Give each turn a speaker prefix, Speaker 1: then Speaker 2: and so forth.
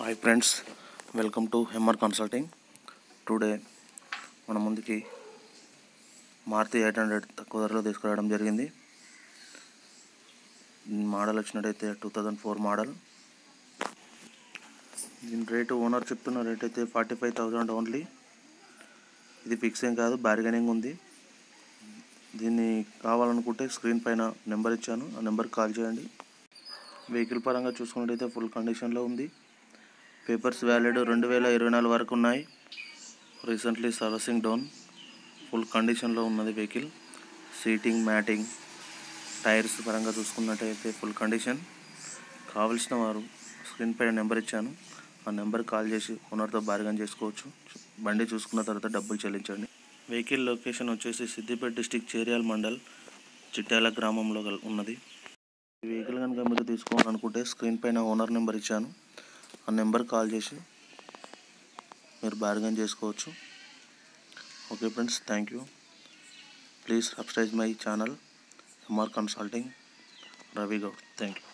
Speaker 1: Hi friends, welcome to MR consulting. Today మన ముందుకి మారుతి 800 తక్కువ ధరలో తీసుకురావడం జరిగింది. మోడల్ వచ్చినట్టయితే 2004 మోడల్. దీని రేటు ఓనర్ చెప్తున్న రేట్ అయితే 45,000 ఓన్లీ. ఇది ఫిక్స్ ఏం కాదు, బార్గెనింగ్ ఉంది. దీన్ని కావాలనుకుంటే స్క్రీన్ పైన నెంబర్ ఇచ్చాను, ఆ నెంబర్కి కాల్ చేయండి. వెహికల్ పరంగా చూసుకున్నట్టయితే ఫుల్ కండిషన్లో ఉంది. పేపర్స్ వ్యాలిడ్ 2024 వరకు ఉన్నాయి. Recently servicing down. ఫుల్ కండిషన్లో ఉన్నది వెహికల్. సీటింగ్, మ్యాటింగ్, టైర్స్ పరంగా చూసుకున్నట్టయితే ఫుల్ కండిషన్. కావలసిన వారు స్క్రీన్ పైన నెంబర్ ఇచ్చాను, ఆ నెంబర్కి కాల్ చేసి ఓనర్తో బార్గెన్ చేసుకోవచ్చు. బండి చూసుకున్న తర్వాత డబ్బులు చెల్లించండి. వెహికల్ లొకేషన్ వచ్చేసి సిద్దిపేట డిస్టిక్, చేర్యాల మండల్, చిట్యాల గ్రామంలో ఉన్నది. ఈ వెహికల్ కనుక మీరు తీసుకోవాలనుకుంటే స్క్రీన్ పైన ఓనర్ నెంబర్ ఇచ్చాను, ఆ నెంబర్ కాల్ చేసి మీరు బార్గెన్ చేసుకోవచ్చు. Okay friends, thank you. Please subscribe my channel MR consulting. Ravi Goud. Thank you.